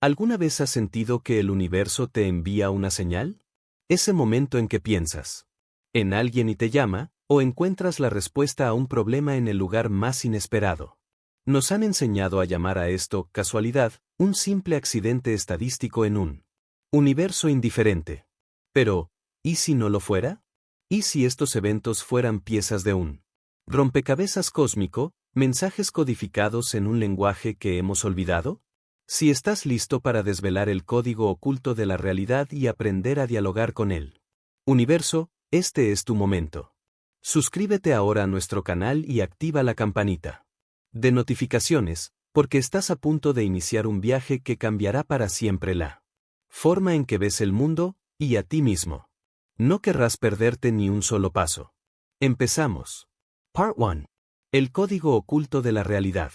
¿Alguna vez has sentido que el universo te envía una señal? Ese momento en que piensas en alguien y te llama, o encuentras la respuesta a un problema en el lugar más inesperado. Nos han enseñado a llamar a esto casualidad, un simple accidente estadístico en un universo indiferente. Pero, ¿y si no lo fuera? ¿Y si estos eventos fueran piezas de un rompecabezas cósmico, mensajes codificados en un lenguaje que hemos olvidado? Si estás listo para desvelar el código oculto de la realidad y aprender a dialogar con él. Universo, este es tu momento. Suscríbete ahora a nuestro canal y activa la campanita de notificaciones, porque estás a punto de iniciar un viaje que cambiará para siempre la forma en que ves el mundo y a ti mismo. No querrás perderte ni un solo paso. Empezamos. Part 1. El código oculto de la realidad.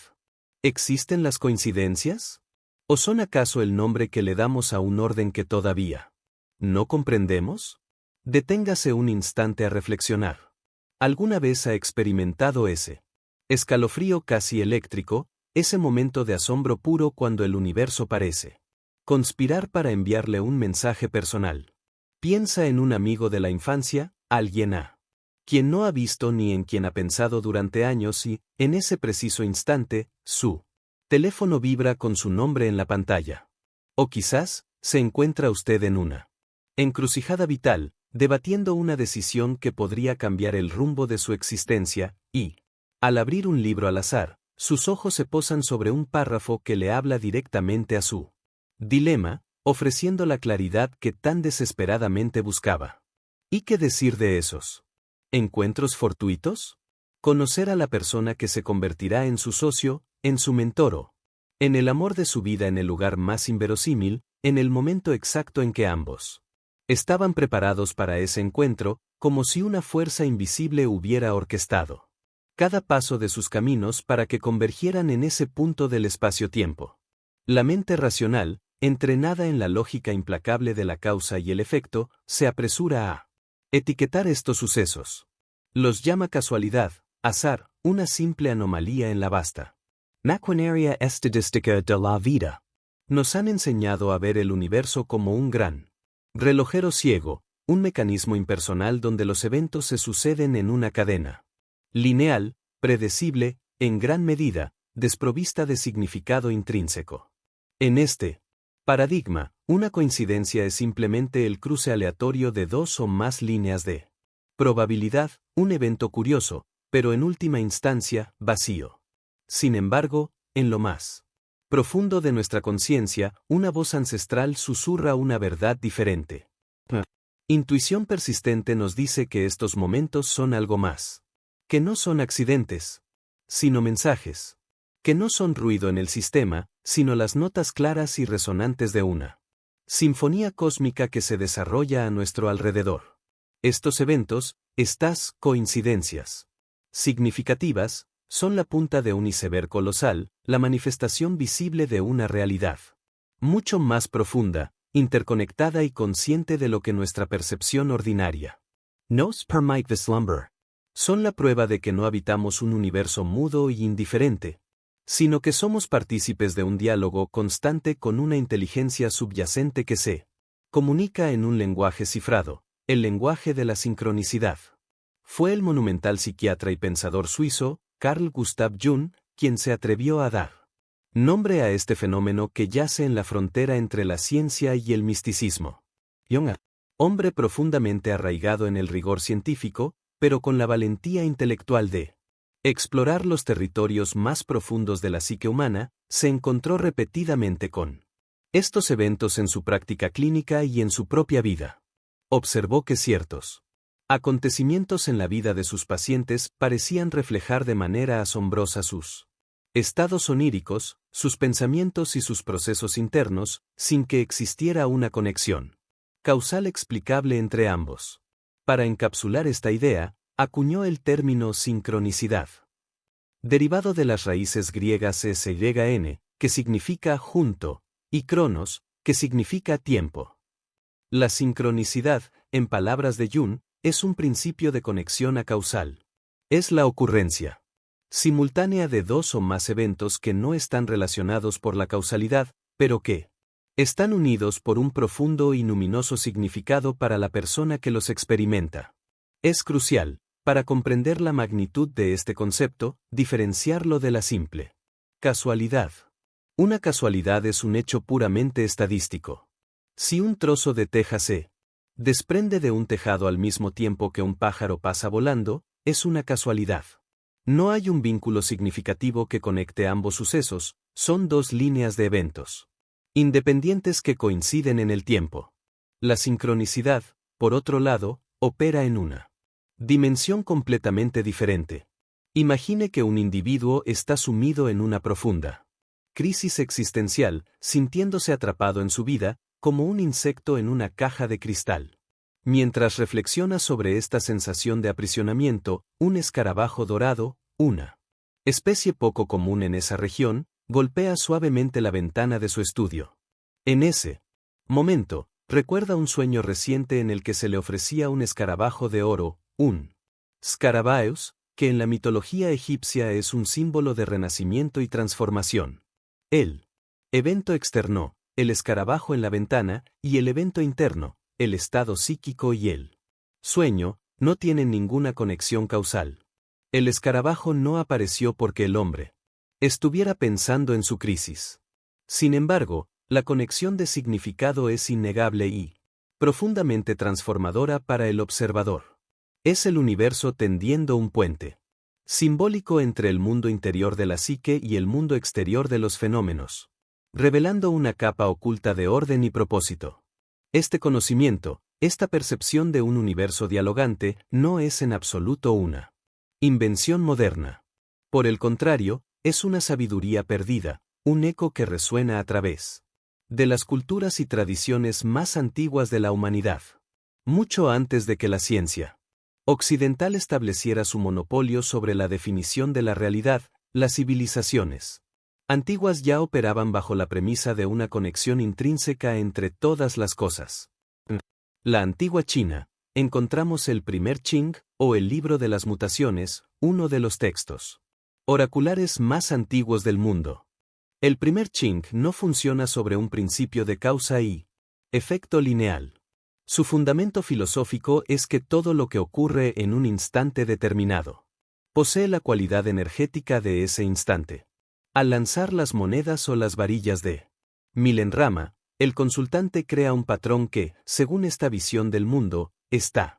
¿Existen las coincidencias? ¿O son acaso el nombre que le damos a un orden que todavía no comprendemos? Deténgase un instante a reflexionar. ¿Alguna vez ha experimentado ese escalofrío casi eléctrico, ese momento de asombro puro cuando el universo parece conspirar para enviarle un mensaje personal? Piensa en un amigo de la infancia, alguien a quien no ha visto ni en quien ha pensado durante años y, en ese preciso instante, su teléfono vibra con su nombre en la pantalla. O quizás, se encuentra usted en una encrucijada vital, debatiendo una decisión que podría cambiar el rumbo de su existencia, y, al abrir un libro al azar, sus ojos se posan sobre un párrafo que le habla directamente a su dilema, ofreciendo la claridad que tan desesperadamente buscaba. ¿Y qué decir de esos encuentros fortuitos? Conocer a la persona que se convertirá en su socio, en su mentor, en el amor de su vida en el lugar más inverosímil, en el momento exacto en que ambos estaban preparados para ese encuentro, como si una fuerza invisible hubiera orquestado cada paso de sus caminos para que convergieran en ese punto del espacio-tiempo. La mente racional, entrenada en la lógica implacable de la causa y el efecto, se apresura a etiquetar estos sucesos. Los llama casualidad, azar, una simple anomalía en la vasta maquinaria estadística de la vida. Nos han enseñado a ver el universo como un gran relojero ciego, un mecanismo impersonal donde los eventos se suceden en una cadena lineal, predecible, en gran medida, desprovista de significado intrínseco. En este paradigma, una coincidencia es simplemente el cruce aleatorio de dos o más líneas de probabilidad, un evento curioso, pero en última instancia, vacío. Sin embargo, en lo más profundo de nuestra conciencia, una voz ancestral susurra una verdad diferente. Intuición persistente nos dice que estos momentos son algo más. Que no son accidentes, sino mensajes. Que no son ruido en el sistema, sino las notas claras y resonantes de una sinfonía cósmica que se desarrolla a nuestro alrededor. Estos eventos, estas coincidencias significativas, son la punta de un iceberg colosal, la manifestación visible de una realidad mucho más profunda, interconectada y consciente de lo que nuestra percepción ordinaria nos permite vislumbrar. Son la prueba de que no habitamos un universo mudo y indiferente, sino que somos partícipes de un diálogo constante con una inteligencia subyacente que se comunica en un lenguaje cifrado, el lenguaje de la sincronicidad. Fue el monumental psiquiatra y pensador suizo, Carl Gustav Jung, quien se atrevió a dar nombre a este fenómeno que yace en la frontera entre la ciencia y el misticismo. Jung, hombre profundamente arraigado en el rigor científico, pero con la valentía intelectual de explorar los territorios más profundos de la psique humana, se encontró repetidamente con estos eventos en su práctica clínica y en su propia vida. Observó que ciertos acontecimientos en la vida de sus pacientes parecían reflejar de manera asombrosa sus estados oníricos, sus pensamientos y sus procesos internos, sin que existiera una conexión causal explicable entre ambos. Para encapsular esta idea, acuñó el término sincronicidad, derivado de las raíces griegas SYN, que significa junto, y cronos, que significa tiempo. La sincronicidad, en palabras de Jung, es un principio de conexión acausal. Es la ocurrencia simultánea de dos o más eventos que no están relacionados por la causalidad, pero que Están unidos por un profundo y luminoso significado para la persona que los experimenta. Es crucial, para comprender la magnitud de este concepto, diferenciarlo de la simple casualidad. Una casualidad es un hecho puramente estadístico. Si un trozo de teja se desprende de un tejado al mismo tiempo que un pájaro pasa volando, es una casualidad. No hay un vínculo significativo que conecte ambos sucesos, son dos líneas de eventos independientes que coinciden en el tiempo. La sincronicidad, por otro lado, opera en una dimensión completamente diferente. Imagine que un individuo está sumido en una profunda crisis existencial, sintiéndose atrapado en su vida, como un insecto en una caja de cristal. Mientras reflexiona sobre esta sensación de aprisionamiento, un escarabajo dorado, una especie poco común en esa región, golpea suavemente la ventana de su estudio. En ese momento, recuerda un sueño reciente en el que se le ofrecía un escarabajo de oro, un Scarabaeus, que en la mitología egipcia es un símbolo de renacimiento y transformación. El evento externo, el escarabajo en la ventana, y el evento interno, el estado psíquico y el sueño, no tienen ninguna conexión causal. El escarabajo no apareció porque el hombre estuviera pensando en su crisis. Sin embargo, la conexión de significado es innegable y profundamente transformadora para el observador. Es el universo tendiendo un puente simbólico entre el mundo interior de la psique y el mundo exterior de los fenómenos, revelando una capa oculta de orden y propósito. Este conocimiento, esta percepción de un universo dialogante, no es en absoluto una invención moderna. Por el contrario, es una sabiduría perdida, un eco que resuena a través de las culturas y tradiciones más antiguas de la humanidad. Mucho antes de que la ciencia occidental estableciera su monopolio sobre la definición de la realidad, las civilizaciones antiguas ya operaban bajo la premisa de una conexión intrínseca entre todas las cosas. En la antigua China, encontramos el primer Qing, o el libro de las mutaciones, uno de los textos oraculares más antiguos del mundo. El primer Qing no funciona sobre un principio de causa y efecto lineal. Su fundamento filosófico es que todo lo que ocurre en un instante determinado posee la cualidad energética de ese instante. Al lanzar las monedas o las varillas de Milenrama, el consultante crea un patrón que, según esta visión del mundo, está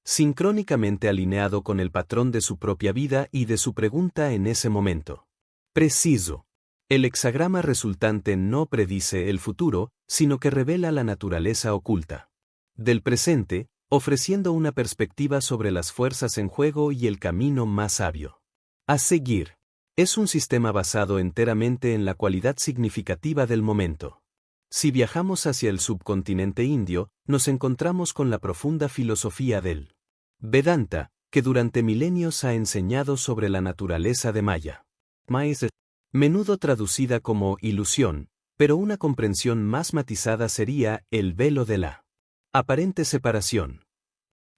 sincrónicamente alineado con el patrón de su propia vida y de su pregunta en ese momento preciso. El hexagrama resultante no predice el futuro, sino que revela la naturaleza oculta del presente, ofreciendo una perspectiva sobre las fuerzas en juego y el camino más sabio a seguir. Es un sistema basado enteramente en la cualidad significativa del momento. Si viajamos hacia el subcontinente indio, nos encontramos con la profunda filosofía del Vedanta, que durante milenios ha enseñado sobre la naturaleza de Maya. Menudo traducida como ilusión, pero una comprensión más matizada sería el velo de la aparente separación.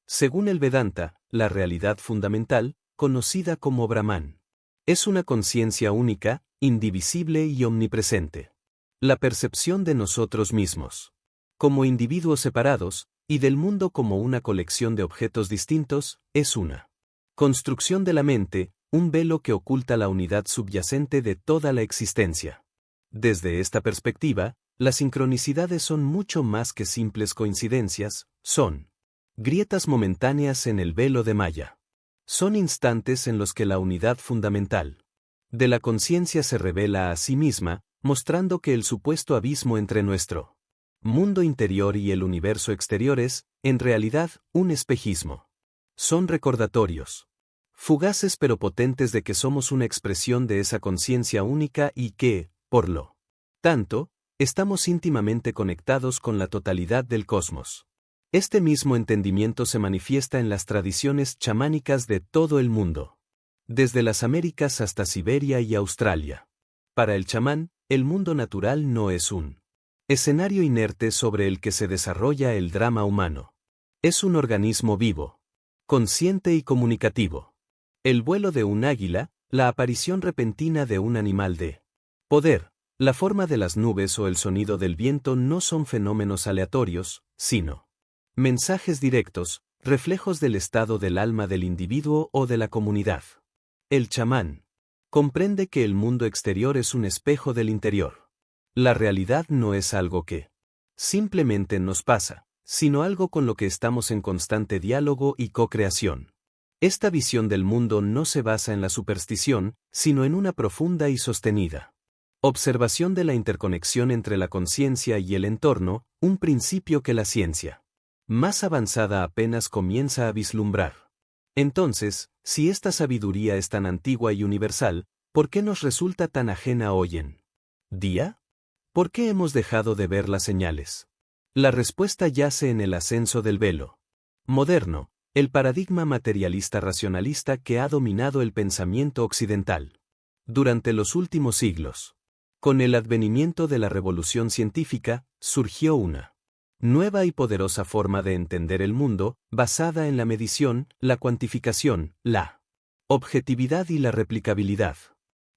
Según el Vedanta, la realidad fundamental, conocida como Brahman, es una conciencia única, indivisible y omnipresente. La percepción de nosotros mismos, como individuos separados, y del mundo como una colección de objetos distintos, es una construcción de la mente, un velo que oculta la unidad subyacente de toda la existencia. Desde esta perspectiva, las sincronicidades son mucho más que simples coincidencias, son grietas momentáneas en el velo de Maya. Son instantes en los que la unidad fundamental de la conciencia se revela a sí misma, mostrando que el supuesto abismo entre nuestro mundo interior y el universo exterior es, en realidad, un espejismo. Son recordatorios fugaces pero potentes de que somos una expresión de esa conciencia única y que, por lo tanto, estamos íntimamente conectados con la totalidad del cosmos. Este mismo entendimiento se manifiesta en las tradiciones chamánicas de todo el mundo, desde las Américas hasta Siberia y Australia. Para el chamán, el mundo natural no es un escenario inerte sobre el que se desarrolla el drama humano. Es un organismo vivo, consciente y comunicativo. El vuelo de un águila, la aparición repentina de un animal de poder, La forma de las nubes o el sonido del viento no son fenómenos aleatorios, sino mensajes directos, reflejos del estado del alma del individuo o de la comunidad. El chamán comprende que el mundo exterior es un espejo del interior. La realidad no es algo que simplemente nos pasa, sino algo con lo que estamos en constante diálogo y co-creación. Esta visión del mundo no se basa en la superstición, sino en una profunda y sostenida observación de la interconexión entre la conciencia y el entorno, un principio que la ciencia más avanzada apenas comienza a vislumbrar. Entonces, si esta sabiduría es tan antigua y universal, ¿por qué nos resulta tan ajena hoy en día? ¿Por qué hemos dejado de ver las señales? La respuesta yace en el ascenso del velo moderno, el paradigma materialista racionalista que ha dominado el pensamiento occidental durante los últimos siglos. Con el advenimiento de la revolución científica, surgió una nueva y poderosa forma de entender el mundo, basada en la medición, la cuantificación, la objetividad y la replicabilidad.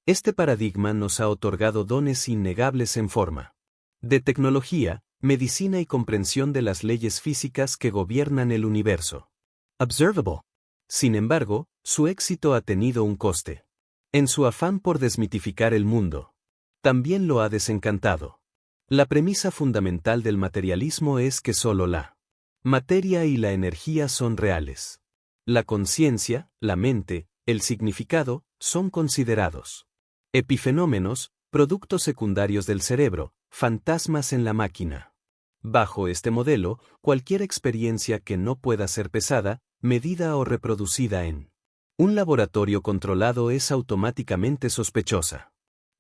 Este paradigma nos ha otorgado dones innegables en forma de tecnología, medicina y comprensión de las leyes físicas que gobiernan el universo. Observable. Sin embargo, su éxito ha tenido un coste. En su afán por desmitificar el mundo, también lo ha desencantado. La premisa fundamental del materialismo es que solo la materia y la energía son reales. La conciencia, la mente, el significado, son considerados epifenómenos, productos secundarios del cerebro, fantasmas en la máquina. Bajo este modelo, cualquier experiencia que no pueda ser pesada, medida o reproducida en un laboratorio controlado es automáticamente sospechosa.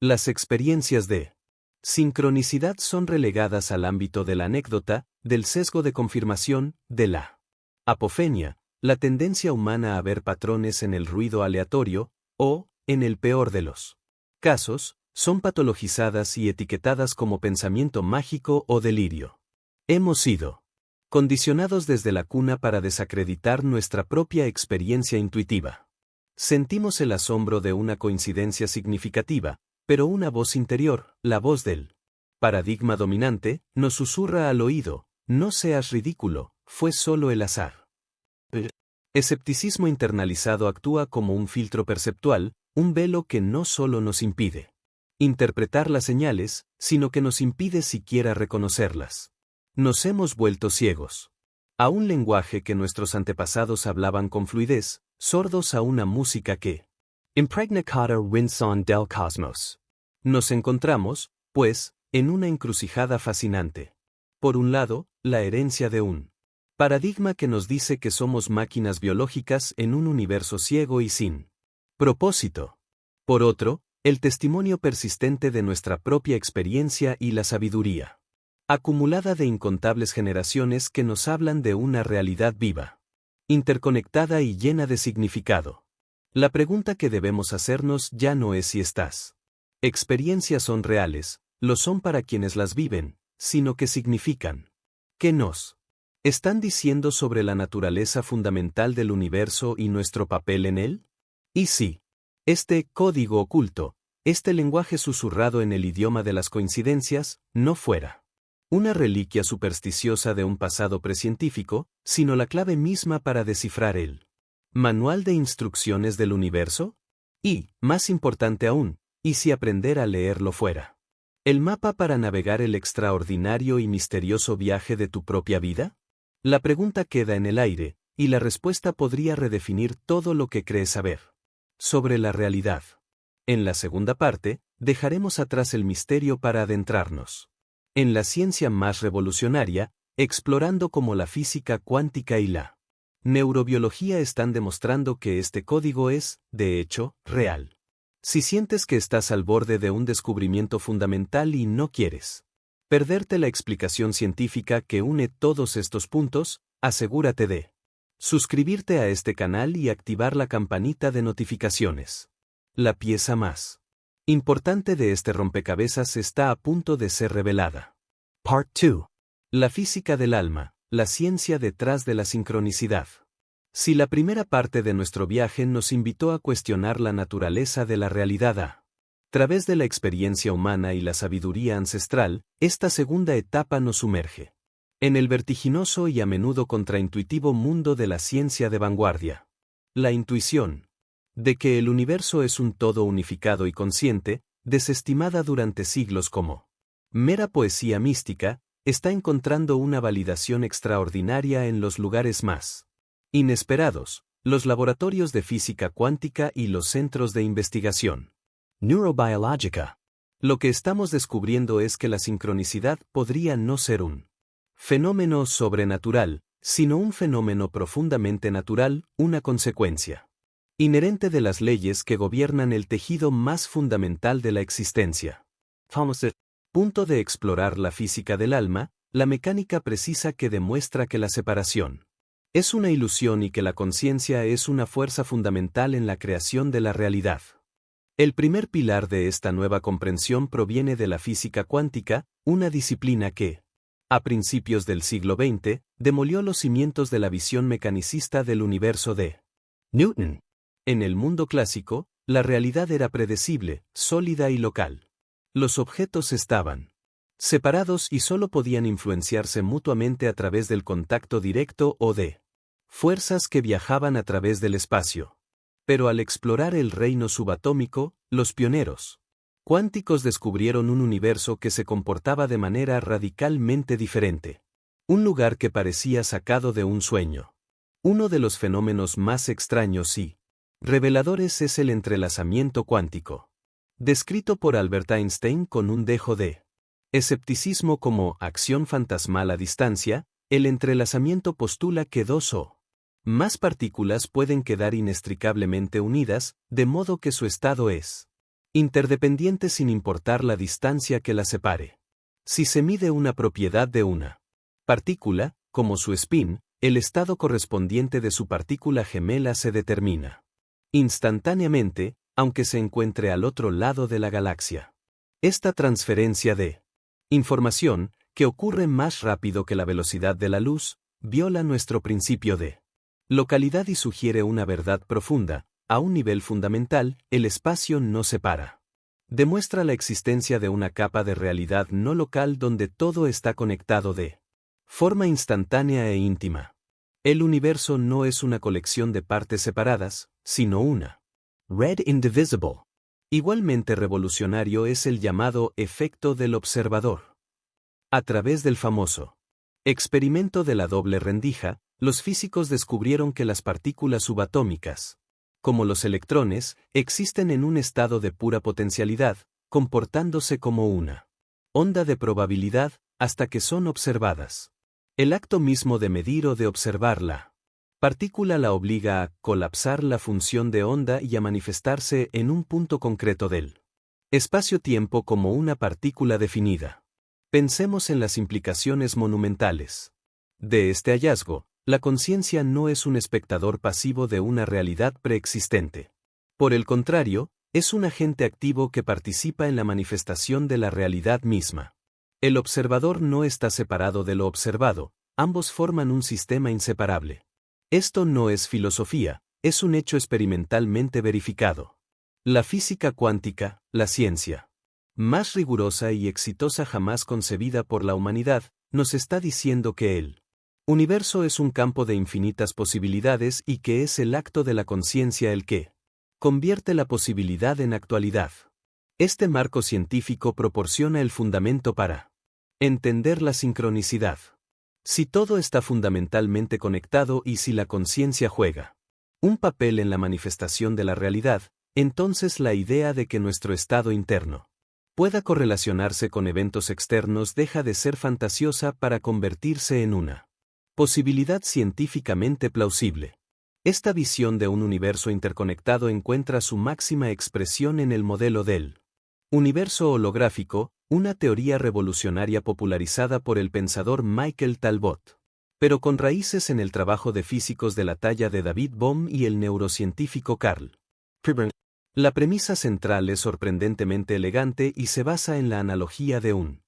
Las experiencias de sincronicidad son relegadas al ámbito de la anécdota, del sesgo de confirmación, de la apofenia, la tendencia humana a ver patrones en el ruido aleatorio, o, en el peor de los casos, son patologizadas y etiquetadas como pensamiento mágico o delirio. Hemos sido condicionados desde la cuna para desacreditar nuestra propia experiencia intuitiva. Sentimos el asombro de una coincidencia significativa, pero una voz interior, la voz del paradigma dominante, nos susurra al oído: no seas ridículo, fue solo el azar. El escepticismo internalizado actúa como un filtro perceptual, un velo que no solo nos impide interpretar las señales, sino que nos impide siquiera reconocerlas. Nos hemos vuelto ciegos a un lenguaje que nuestros antepasados hablaban con fluidez, sordos a una música que impregna cada rincón del cosmos. Nos encontramos, pues, en una encrucijada fascinante. Por un lado, la herencia de un paradigma que nos dice que somos máquinas biológicas en un universo ciego y sin propósito. Por otro, el testimonio persistente de nuestra propia experiencia y la sabiduría acumulada de incontables generaciones que nos hablan de una realidad viva, interconectada y llena de significado. La pregunta que debemos hacernos ya no es si estas experiencias son reales, lo son para quienes las viven, sino que significan. ¿Qué nos están diciendo sobre la naturaleza fundamental del universo y nuestro papel en él? Y si este código oculto, este lenguaje susurrado en el idioma de las coincidencias, no fuera una reliquia supersticiosa de un pasado precientífico, sino la clave misma para descifrar el manual de instrucciones del universo? Y, más importante aún, ¿y si aprender a leerlo fuera el mapa para navegar el extraordinario y misterioso viaje de tu propia vida? La pregunta queda en el aire, y la respuesta podría redefinir todo lo que crees saber sobre la realidad. En la segunda parte, dejaremos atrás el misterio para adentrarnos en la ciencia más revolucionaria, explorando cómo la física cuántica y la neurobiología están demostrando que este código es, de hecho, real. Si sientes que estás al borde de un descubrimiento fundamental y no quieres perderte la explicación científica que une todos estos puntos, asegúrate de suscribirte a este canal y activar la campanita de notificaciones. La pieza más importante de este rompecabezas está a punto de ser revelada. Part 2. La física del alma, la ciencia detrás de la sincronicidad. Si la primera parte de nuestro viaje nos invitó a cuestionar la naturaleza de la realidad, a Través de la experiencia humana y la sabiduría ancestral, esta segunda etapa nos sumerge en el vertiginoso y a menudo contraintuitivo mundo de la ciencia de vanguardia. La intuición de que el universo es un todo unificado y consciente, desestimada durante siglos como mera poesía mística, está encontrando una validación extraordinaria en los lugares más inesperados, los laboratorios de física cuántica y los centros de investigación neurobiológica. Lo que estamos descubriendo es que la sincronicidad podría no ser un fenómeno sobrenatural, sino un fenómeno profundamente natural, una consecuencia inherente de las leyes que gobiernan el tejido más fundamental de la existencia. Punto de explorar la física del alma, la mecánica precisa que demuestra que la separación es una ilusión y que la conciencia es una fuerza fundamental en la creación de la realidad. El primer pilar de esta nueva comprensión proviene de la física cuántica, una disciplina que, a principios del siglo XX, demolió los cimientos de la visión mecanicista del universo de Newton. En el mundo clásico, la realidad era predecible, sólida y local. Los objetos estaban separados y solo podían influenciarse mutuamente a través del contacto directo o de fuerzas que viajaban a través del espacio. Pero al explorar el reino subatómico, los pioneros cuánticos descubrieron un universo que se comportaba de manera radicalmente diferente. Un lugar que parecía sacado de un sueño. Uno de los fenómenos más extraños y reveladores es el entrelazamiento cuántico, descrito por Albert Einstein con un dejo de escepticismo como acción fantasmal a distancia. El entrelazamiento postula que dos o más partículas pueden quedar inextricablemente unidas, de modo que su estado es interdependiente sin importar la distancia que las separe. Si se mide una propiedad de una partícula, como su spin, el estado correspondiente de su partícula gemela se determina instantáneamente, aunque se encuentre al otro lado de la galaxia. Esta transferencia de información, que ocurre más rápido que la velocidad de la luz, viola nuestro principio de localidad y sugiere una verdad profunda. A un nivel fundamental, el espacio no separa. Demuestra la existencia de una capa de realidad no local donde todo está conectado de forma instantánea e íntima. El universo no es una colección de partes separadas, sino una red indivisible. Igualmente revolucionario es el llamado efecto del observador. A través del famoso experimento de la doble rendija, los físicos descubrieron que las partículas subatómicas, como los electrones, existen en un estado de pura potencialidad, comportándose como una onda de probabilidad, hasta que son observadas. El acto mismo de medir o de observar la partícula la obliga a colapsar la función de onda y a manifestarse en un punto concreto del espacio-tiempo como una partícula definida. Pensemos en las implicaciones monumentales de este hallazgo. La conciencia no es un espectador pasivo de una realidad preexistente. Por el contrario, es un agente activo que participa en la manifestación de la realidad misma. El observador no está separado de lo observado, ambos forman un sistema inseparable. Esto no es filosofía, es un hecho experimentalmente verificado. La física cuántica, la ciencia más rigurosa y exitosa jamás concebida por la humanidad, nos está diciendo que el universo es un campo de infinitas posibilidades y que es el acto de la conciencia el que convierte la posibilidad en actualidad. Este marco científico proporciona el fundamento para entender la sincronicidad. Si todo está fundamentalmente conectado y si la conciencia juega un papel en la manifestación de la realidad, entonces la idea de que nuestro estado interno pueda correlacionarse con eventos externos deja de ser fantasiosa para convertirse en una posibilidad científicamente plausible. Esta visión de un universo interconectado encuentra su máxima expresión en el modelo del universo holográfico, una teoría revolucionaria popularizada por el pensador Michael Talbot, pero con raíces en el trabajo de físicos de la talla de David Bohm y el neurocientífico Carl Pribber. La premisa central es sorprendentemente elegante y se basa en la analogía de un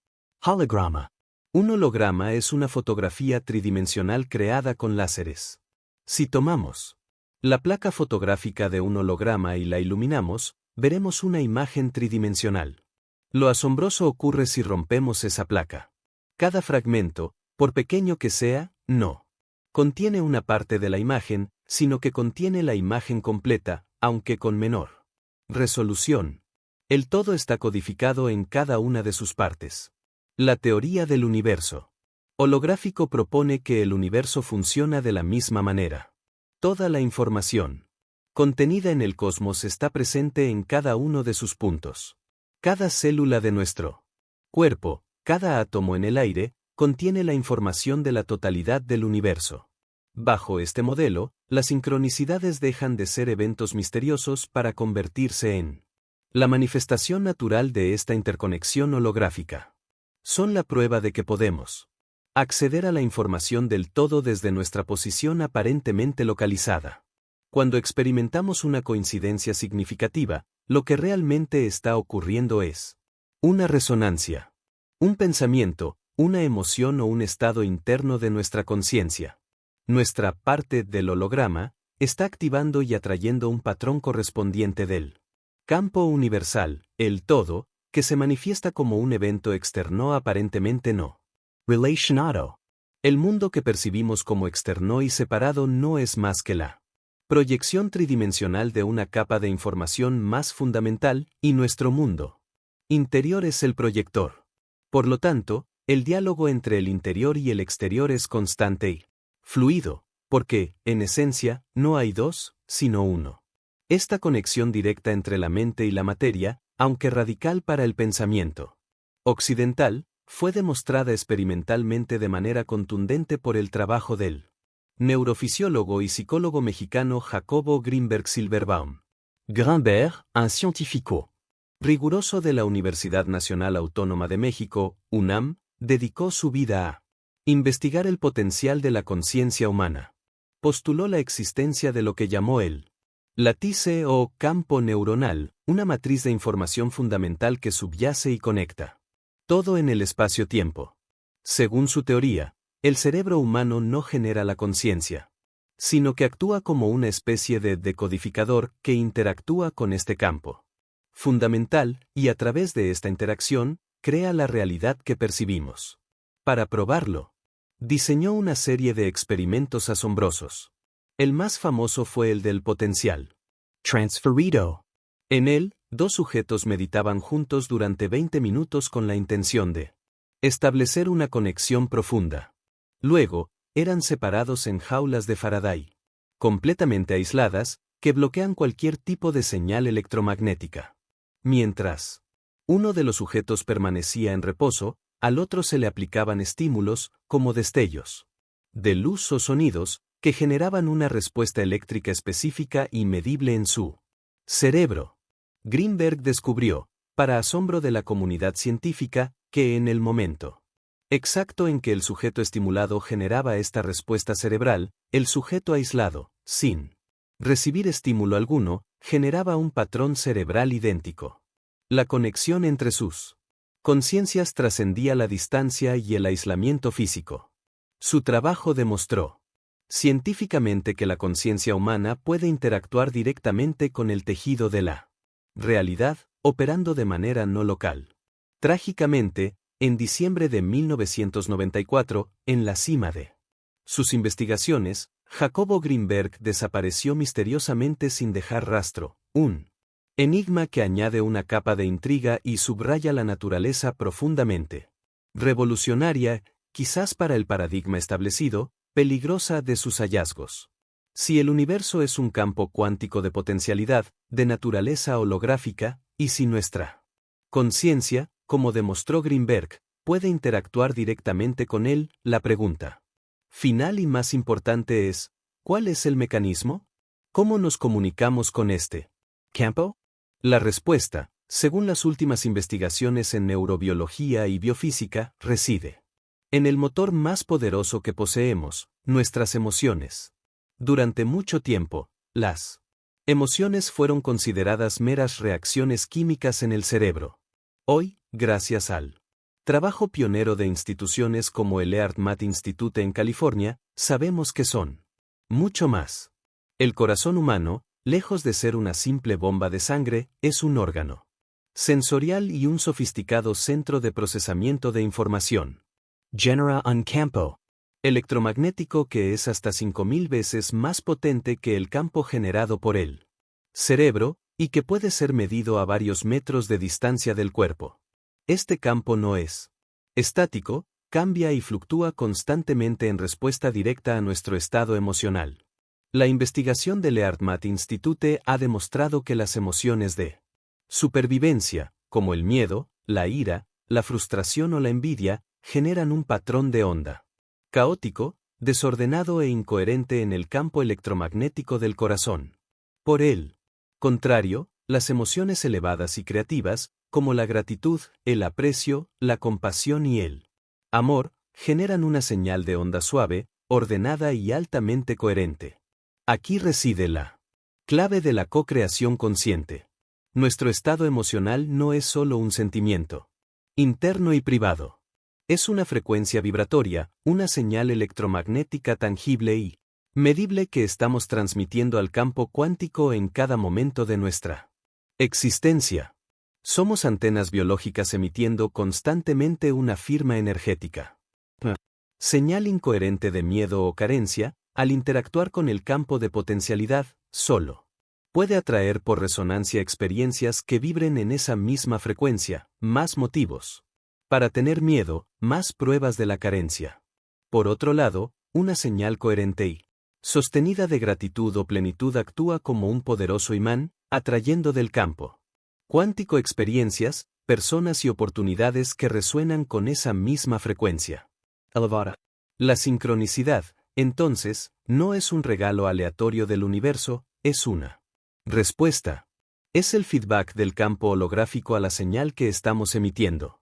holograma. Un holograma es una fotografía tridimensional creada con láseres. Si tomamos la placa fotográfica de un holograma y la iluminamos, veremos una imagen tridimensional. Lo asombroso ocurre si rompemos esa placa. Cada fragmento, por pequeño que sea, no contiene una parte de la imagen, sino que contiene la imagen completa, aunque con menor resolución. El todo está codificado en cada una de sus partes. La teoría del universo holográfico propone que el universo funciona de la misma manera. Toda la información contenida en el cosmos está presente en cada uno de sus puntos. Cada célula de nuestro cuerpo, cada átomo en el aire, contiene la información de la totalidad del universo. Bajo este modelo, las sincronicidades dejan de ser eventos misteriosos para convertirse en la manifestación natural de esta interconexión holográfica. Son la prueba de que podemos acceder a la información del todo desde nuestra posición aparentemente localizada. Cuando experimentamos una coincidencia significativa, lo que realmente está ocurriendo es una resonancia, un pensamiento, una emoción o un estado interno de nuestra conciencia. Nuestra parte del holograma está activando y atrayendo un patrón correspondiente del campo universal, el todo, que se manifiesta como un evento externo aparentemente no relacionado. El mundo que percibimos como externo y separado no es más que la proyección tridimensional de una capa de información más fundamental, y nuestro mundo interior es el proyector. Por lo tanto, el diálogo entre el interior y el exterior es constante y fluido, porque, en esencia, no hay dos, sino uno. Esta conexión directa entre la mente y la materia, aunque radical para el pensamiento occidental, fue demostrada experimentalmente de manera contundente por el trabajo del neurofisiólogo y psicólogo mexicano Jacobo Grinberg Silverbaum. Grinberg, un científico riguroso de la Universidad Nacional Autónoma de México, UNAM, dedicó su vida a investigar el potencial de la conciencia humana. Postuló la existencia de lo que llamó el látice o campo neuronal, una matriz de información fundamental que subyace y conecta todo en el espacio-tiempo. Según su teoría, el cerebro humano no genera la conciencia, sino que actúa como una especie de decodificador que interactúa con este campo fundamental y a través de esta interacción, crea la realidad que percibimos. Para probarlo, diseñó una serie de experimentos asombrosos. El más famoso fue el del potencial transferido. En él, dos sujetos meditaban juntos durante 20 minutos con la intención de establecer una conexión profunda. Luego, eran separados en jaulas de Faraday, completamente aisladas, que bloquean cualquier tipo de señal electromagnética. Mientras uno de los sujetos permanecía en reposo, al otro se le aplicaban estímulos, como destellos de luz o sonidos, que generaban una respuesta eléctrica específica y medible en su cerebro. Grinberg descubrió, para asombro de la comunidad científica, que en el momento exacto en que el sujeto estimulado generaba esta respuesta cerebral, el sujeto aislado, sin recibir estímulo alguno, generaba un patrón cerebral idéntico. La conexión entre sus conciencias trascendía la distancia y el aislamiento físico. Su trabajo demostró científicamente que la conciencia humana puede interactuar directamente con el tejido de la realidad, operando de manera no local. Trágicamente, en diciembre de 1994, en la cima de sus investigaciones, Jacobo Grinberg desapareció misteriosamente sin dejar rastro, un enigma que añade una capa de intriga y subraya la naturaleza profundamente revolucionaria, quizás para el paradigma establecido, peligrosa de sus hallazgos. Si el universo es un campo cuántico de potencialidad, de naturaleza holográfica, y si nuestra conciencia, como demostró Grinberg, puede interactuar directamente con él, la pregunta final y más importante es, ¿cuál es el mecanismo? ¿Cómo nos comunicamos con este campo? La respuesta, según las últimas investigaciones en neurobiología y biofísica, reside en el motor más poderoso que poseemos, nuestras emociones. Durante mucho tiempo, las emociones fueron consideradas meras reacciones químicas en el cerebro. Hoy, gracias al trabajo pionero de instituciones como el HeartMath Institute en California, sabemos que son mucho más. El corazón humano, lejos de ser una simple bomba de sangre, es un órgano sensorial y un sofisticado centro de procesamiento de información. Genera un campo electromagnético que es hasta 5000 veces más potente que el campo generado por el cerebro, y que puede ser medido a varios metros de distancia del cuerpo. Este campo no es estático, cambia y fluctúa constantemente en respuesta directa a nuestro estado emocional. La investigación del Earthmat Institute ha demostrado que las emociones de supervivencia, como el miedo, la ira, la frustración o la envidia, generan un patrón de onda caótico, desordenado e incoherente en el campo electromagnético del corazón. Por el contrario, las emociones elevadas y creativas, como la gratitud, el aprecio, la compasión y el amor, generan una señal de onda suave, ordenada y altamente coherente. Aquí reside la clave de la co-creación consciente. Nuestro estado emocional no es solo un sentimiento interno y privado. Es una frecuencia vibratoria, una señal electromagnética tangible y medible que estamos transmitiendo al campo cuántico en cada momento de nuestra existencia. Somos antenas biológicas emitiendo constantemente una firma energética. Señal incoherente de miedo o carencia, al interactuar con el campo de potencialidad, solo puede atraer por resonancia experiencias que vibren en esa misma frecuencia, más motivos para tener miedo, más pruebas de la carencia. Por otro lado, una señal coherente y sostenida de gratitud o plenitud actúa como un poderoso imán, atrayendo del campo cuántico experiencias, personas y oportunidades que resuenan con esa misma frecuencia elevada. La sincronicidad, entonces, no es un regalo aleatorio del universo, es una respuesta. Es el feedback del campo holográfico a la señal que estamos emitiendo.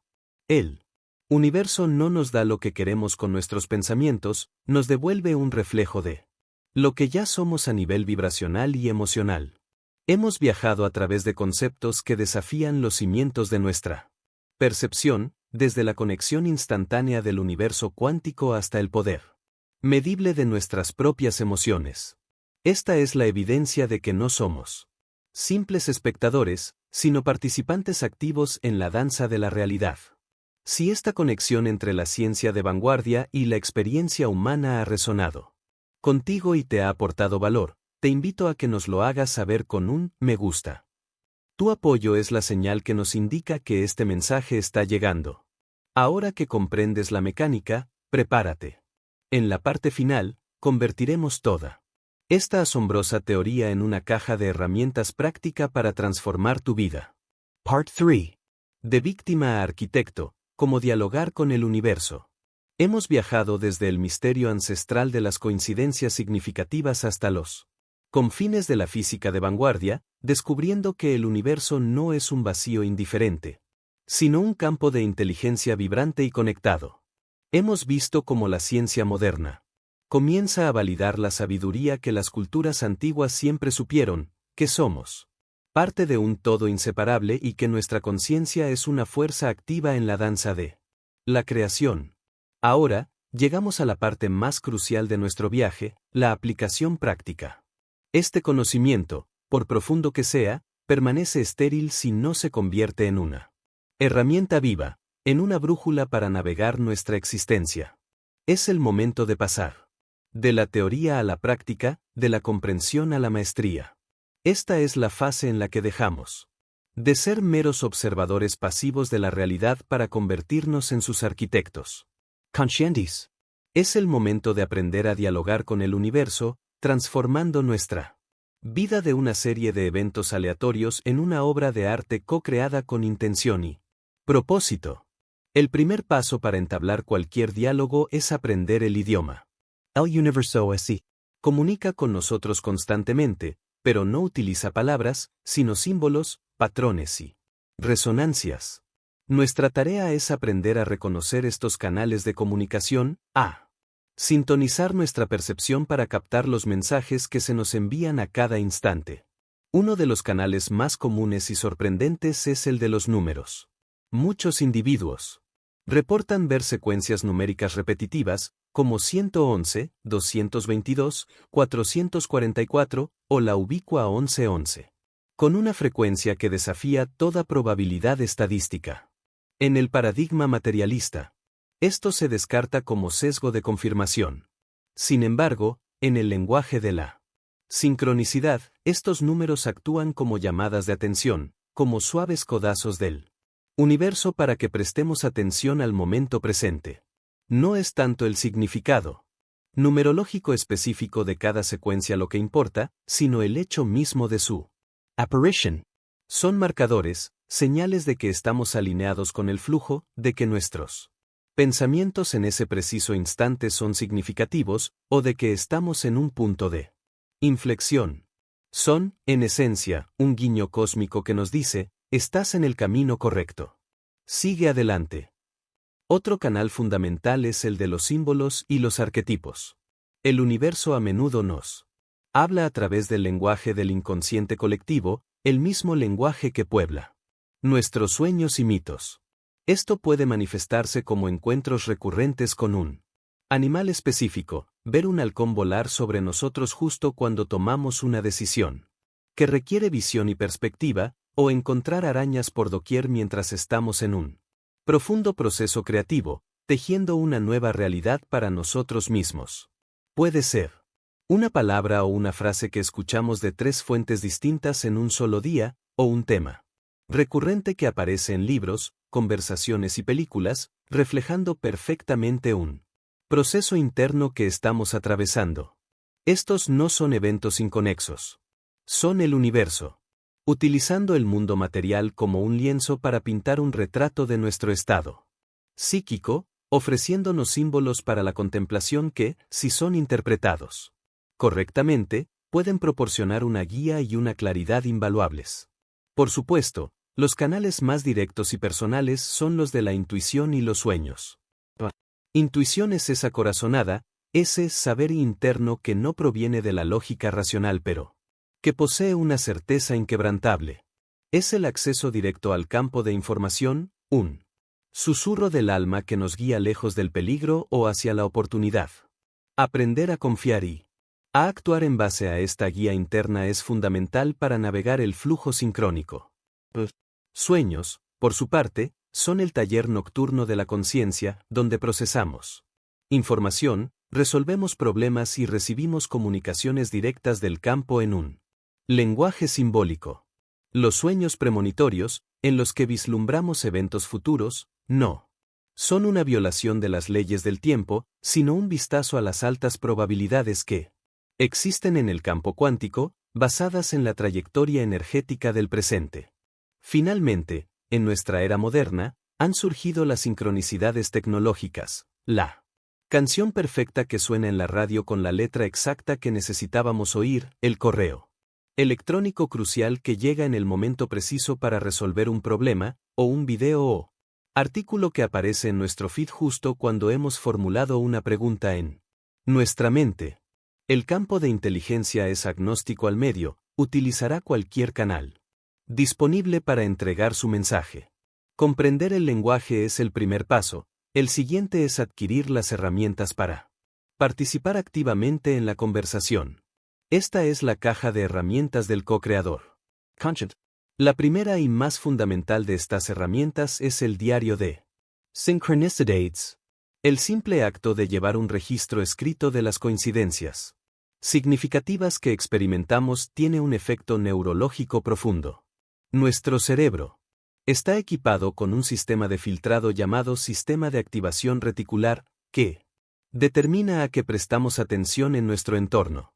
El universo no nos da lo que queremos con nuestros pensamientos, nos devuelve un reflejo de lo que ya somos a nivel vibracional y emocional. Hemos viajado a través de conceptos que desafían los cimientos de nuestra percepción, desde la conexión instantánea del universo cuántico hasta el poder medible de nuestras propias emociones. Esta es la evidencia de que no somos simples espectadores, sino participantes activos en la danza de la realidad. Si esta conexión entre la ciencia de vanguardia y la experiencia humana ha resonado contigo y te ha aportado valor, te invito a que nos lo hagas saber con un me gusta. Tu apoyo es la señal que nos indica que este mensaje está llegando. Ahora que comprendes la mecánica, prepárate. En la parte final, convertiremos toda esta asombrosa teoría en una caja de herramientas práctica para transformar tu vida. Part 3. De víctima a arquitecto, cómo dialogar con el universo. Hemos viajado desde el misterio ancestral de las coincidencias significativas hasta los confines de la física de vanguardia, descubriendo que el universo no es un vacío indiferente, sino un campo de inteligencia vibrante y conectado. Hemos visto cómo la ciencia moderna comienza a validar la sabiduría que las culturas antiguas siempre supieron, que somos parte de un todo inseparable y que nuestra conciencia es una fuerza activa en la danza de la creación. Ahora, llegamos a la parte más crucial de nuestro viaje, la aplicación práctica. Este conocimiento, por profundo que sea, permanece estéril si no se convierte en una herramienta viva, en una brújula para navegar nuestra existencia. Es el momento de pasar de la teoría a la práctica, de la comprensión a la maestría. Esta es la fase en la que dejamos de ser meros observadores pasivos de la realidad para convertirnos en sus arquitectos conscientes. Es el momento de aprender a dialogar con el universo, transformando nuestra vida de una serie de eventos aleatorios en una obra de arte co-creada con intención y propósito. El primer paso para entablar cualquier diálogo es aprender el idioma. El universo así comunica con nosotros constantemente, pero no utiliza palabras, sino símbolos, patrones y resonancias. Nuestra tarea es aprender a reconocer estos canales de comunicación, a sintonizar nuestra percepción para captar los mensajes que se nos envían a cada instante. Uno de los canales más comunes y sorprendentes es el de los números. Muchos individuos Reportan ver secuencias numéricas repetitivas, como 111, 222, 444 o la ubicua 1111, con una frecuencia que desafía toda probabilidad estadística. En el paradigma materialista, esto se descarta como sesgo de confirmación. Sin embargo, en el lenguaje de la sincronicidad, estos números actúan como llamadas de atención, como suaves codazos del universo para que prestemos atención al momento presente. No es tanto el significado numerológico específico de cada secuencia lo que importa, sino el hecho mismo de su apparition. Son marcadores, señales de que estamos alineados con el flujo, de que nuestros pensamientos en ese preciso instante son significativos, o de que estamos en un punto de inflexión. Son, en esencia, un guiño cósmico que nos dice, estás en el camino correcto. Sigue adelante. Otro canal fundamental es el de los símbolos y los arquetipos. El universo a menudo nos habla a través del lenguaje del inconsciente colectivo, el mismo lenguaje que puebla nuestros sueños y mitos. Esto puede manifestarse como encuentros recurrentes con un animal específico, ver un halcón volar sobre nosotros justo cuando tomamos una decisión que requiere visión y perspectiva, o encontrar arañas por doquier mientras estamos en un profundo proceso creativo, tejiendo una nueva realidad para nosotros mismos. Puede ser una palabra o una frase que escuchamos de 3 fuentes distintas en un solo día, o un tema recurrente que aparece en libros, conversaciones y películas, reflejando perfectamente un proceso interno que estamos atravesando. Estos no son eventos inconexos. Son el universo utilizando el mundo material como un lienzo para pintar un retrato de nuestro estado psíquico, ofreciéndonos símbolos para la contemplación que, si son interpretados correctamente, pueden proporcionar una guía y una claridad invaluables. Por supuesto, los canales más directos y personales son los de la intuición y los sueños. Intuición es esa corazonada, ese saber interno que no proviene de la lógica racional pero que posee una certeza inquebrantable. Es el acceso directo al campo de información, un susurro del alma que nos guía lejos del peligro o hacia la oportunidad. Aprender a confiar y a actuar en base a esta guía interna es fundamental para navegar el flujo sincrónico. Sueños, por su parte, son el taller nocturno de la conciencia, donde procesamos información, resolvemos problemas y recibimos comunicaciones directas del campo en un lenguaje simbólico. Los sueños premonitorios, en los que vislumbramos eventos futuros, no son una violación de las leyes del tiempo, sino un vistazo a las altas probabilidades que existen en el campo cuántico, basadas en la trayectoria energética del presente. Finalmente, en nuestra era moderna, han surgido las sincronicidades tecnológicas, la canción perfecta que suena en la radio con la letra exacta que necesitábamos oír, el correo electrónico crucial que llega en el momento preciso para resolver un problema, o un video o artículo que aparece en nuestro feed justo cuando hemos formulado una pregunta en nuestra mente. El campo de inteligencia es agnóstico al medio, utilizará cualquier canal disponible para entregar su mensaje. Comprender el lenguaje es el primer paso, el siguiente es adquirir las herramientas para participar activamente en la conversación. Esta es la caja de herramientas del co-creador. Conscient. La primera y más fundamental de estas herramientas es el diario de Synchronicities. El simple acto de llevar un registro escrito de las coincidencias significativas que experimentamos tiene un efecto neurológico profundo. Nuestro cerebro está equipado con un sistema de filtrado llamado sistema de activación reticular, que determina a qué prestamos atención en nuestro entorno.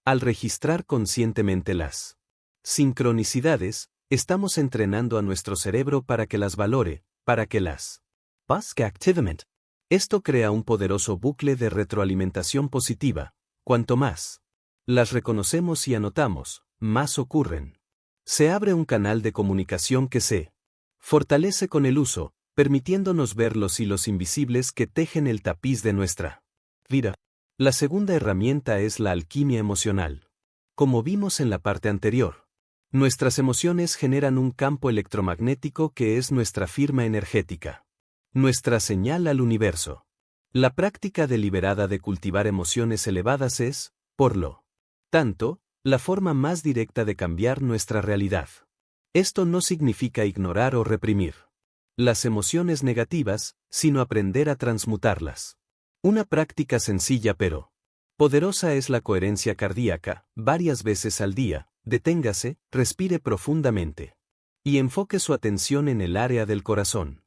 Al registrar conscientemente las sincronicidades, estamos entrenando a nuestro cerebro para que las valore, para que las busque activamente. Esto crea un poderoso bucle de retroalimentación positiva. Cuanto más las reconocemos y anotamos, más ocurren. Se abre un canal de comunicación que se fortalece con el uso, permitiéndonos ver los hilos invisibles que tejen el tapiz de nuestra vida. La segunda herramienta es la alquimia emocional. Como vimos en la parte anterior, nuestras emociones generan un campo electromagnético que es nuestra firma energética. Nuestra señal al universo. La práctica deliberada de cultivar emociones elevadas es, por lo tanto, la forma más directa de cambiar nuestra realidad. Esto no significa ignorar o reprimir las emociones negativas, sino aprender a transmutarlas. Una práctica sencilla pero poderosa es la coherencia cardíaca. Varias veces al día, deténgase, respire profundamente y enfoque su atención en el área del corazón.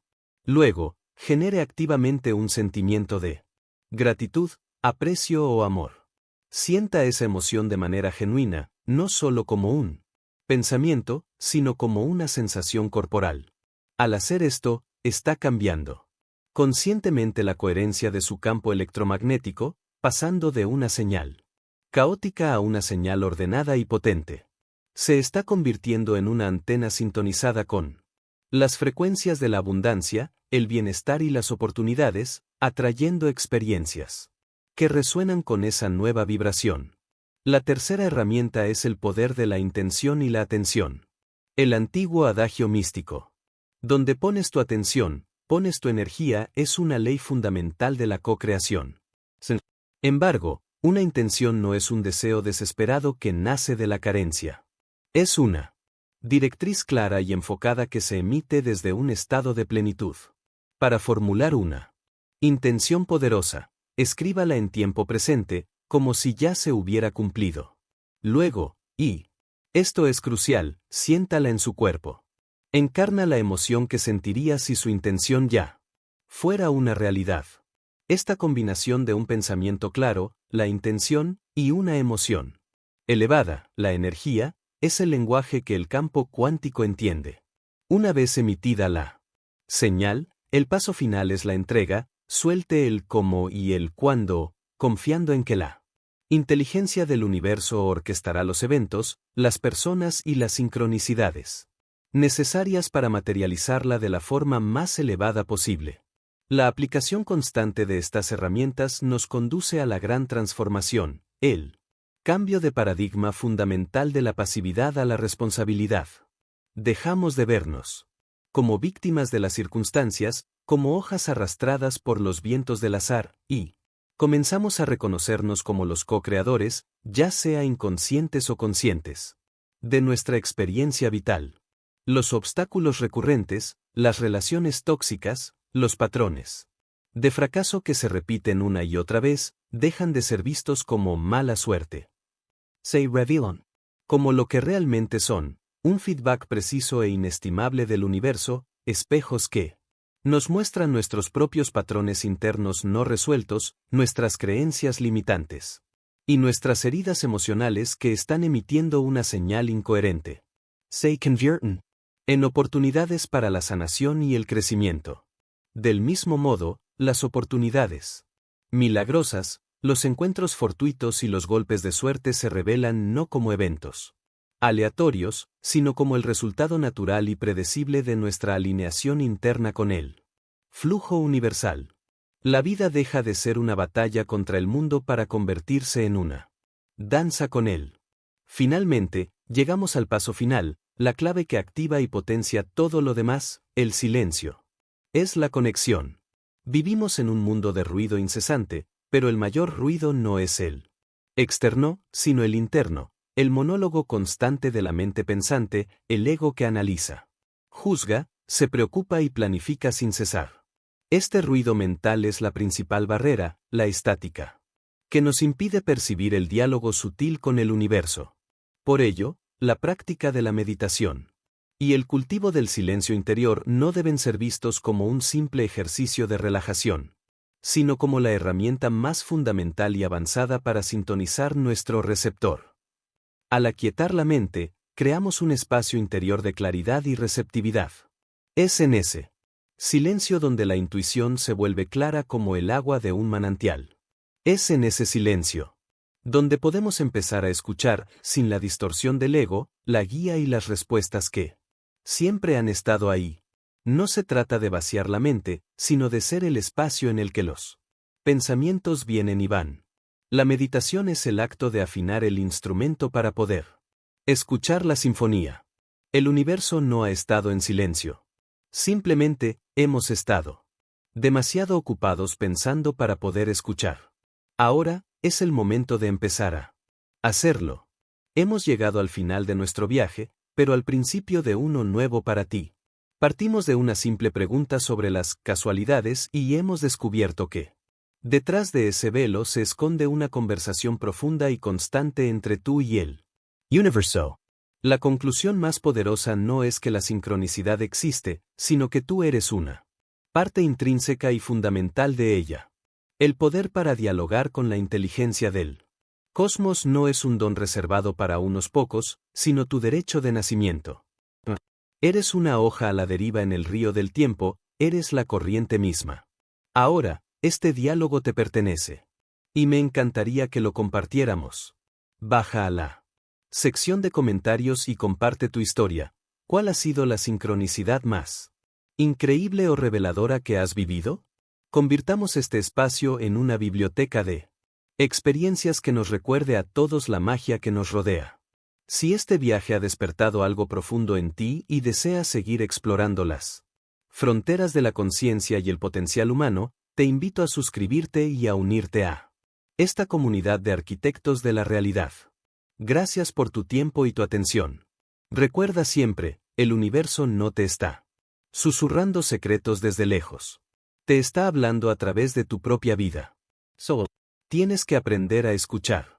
Luego, genere activamente un sentimiento de gratitud, aprecio o amor. Sienta esa emoción de manera genuina, no solo como un pensamiento, sino como una sensación corporal. Al hacer esto, está cambiando conscientemente la coherencia de su campo electromagnético, pasando de una señal caótica a una señal ordenada y potente. Se está convirtiendo en una antena sintonizada con las frecuencias de la abundancia, el bienestar y las oportunidades, atrayendo experiencias que resuenan con esa nueva vibración. La tercera herramienta es el poder de la intención y la atención. El antiguo adagio místico. Donde pones tu atención, pones tu energía es una ley fundamental de la co-creación. Sin embargo, una intención no es un deseo desesperado que nace de la carencia. Es una directriz clara y enfocada que se emite desde un estado de plenitud. Para formular una intención poderosa, escríbala en tiempo presente, como si ya se hubiera cumplido. Luego, y esto es crucial, siéntala en su cuerpo. Encarna la emoción que sentiría si su intención ya fuera una realidad. Esta combinación de un pensamiento claro, la intención, y una emoción elevada, la energía, es el lenguaje que el campo cuántico entiende. Una vez emitida la señal, el paso final es la entrega. Suelte el cómo y el cuándo, confiando en que la inteligencia del universo orquestará los eventos, las personas y las sincronicidades necesarias para materializarla de la forma más elevada posible. La aplicación constante de estas herramientas nos conduce a la gran transformación, el cambio de paradigma fundamental de la pasividad a la responsabilidad. Dejamos de vernos como víctimas de las circunstancias, como hojas arrastradas por los vientos del azar, y comenzamos a reconocernos como los co-creadores, ya sea inconscientes o conscientes, de nuestra experiencia vital. Los obstáculos recurrentes, las relaciones tóxicas, los patrones de fracaso que se repiten una y otra vez, dejan de ser vistos como mala suerte. Se revelan como lo que realmente son, un feedback preciso e inestimable del universo, espejos que nos muestran nuestros propios patrones internos no resueltos, nuestras creencias limitantes y nuestras heridas emocionales que están emitiendo una señal incoherente. Se convierten en oportunidades para la sanación y el crecimiento. Del mismo modo, las oportunidades milagrosas, los encuentros fortuitos y los golpes de suerte se revelan no como eventos aleatorios, sino como el resultado natural y predecible de nuestra alineación interna con él. Flujo universal. La vida deja de ser una batalla contra el mundo para convertirse en una danza con él. Finalmente, llegamos al paso final, la clave que activa y potencia todo lo demás, el silencio. Es la conexión. Vivimos en un mundo de ruido incesante, pero el mayor ruido no es el externo, sino el interno. El monólogo constante de la mente pensante, el ego que analiza, juzga, se preocupa y planifica sin cesar. Este ruido mental es la principal barrera, la estática, que nos impide percibir el diálogo sutil con el universo. Por ello, la práctica de la meditación y el cultivo del silencio interior no deben ser vistos como un simple ejercicio de relajación, sino como la herramienta más fundamental y avanzada para sintonizar nuestro receptor. Al aquietar la mente, creamos un espacio interior de claridad y receptividad. Es en ese silencio donde la intuición se vuelve clara como el agua de un manantial. Es en ese silencio donde podemos empezar a escuchar, sin la distorsión del ego, la guía y las respuestas que siempre han estado ahí. No se trata de vaciar la mente, sino de ser el espacio en el que los pensamientos vienen y van. La meditación es el acto de afinar el instrumento para poder escuchar la sinfonía. El universo no ha estado en silencio. Simplemente, hemos estado demasiado ocupados pensando para poder escuchar. Ahora, es el momento de empezar a hacerlo. Hemos llegado al final de nuestro viaje, pero al principio de uno nuevo para ti. Partimos de una simple pregunta sobre las casualidades y hemos descubierto que detrás de ese velo se esconde una conversación profunda y constante entre tú y el universo. La conclusión más poderosa no es que la sincronicidad existe, sino que tú eres una parte intrínseca y fundamental de ella. El poder para dialogar con la inteligencia del cosmos no es un don reservado para unos pocos, sino tu derecho de nacimiento. Eres una hoja a la deriva en el río del tiempo, eres la corriente misma. Ahora, este diálogo te pertenece. Y me encantaría que lo compartiéramos. Baja a la sección de comentarios y comparte tu historia. ¿Cuál ha sido la sincronicidad más increíble o reveladora que has vivido? Convirtamos este espacio en una biblioteca de experiencias que nos recuerde a todos la magia que nos rodea. Si este viaje ha despertado algo profundo en ti y deseas seguir explorando las fronteras de la conciencia y el potencial humano, te invito a suscribirte y a unirte a esta comunidad de arquitectos de la realidad. Gracias por tu tiempo y tu atención. Recuerda siempre, el universo no te está susurrando secretos desde lejos. Te está hablando a través de tu propia vida. Solo tienes que aprender a escuchar.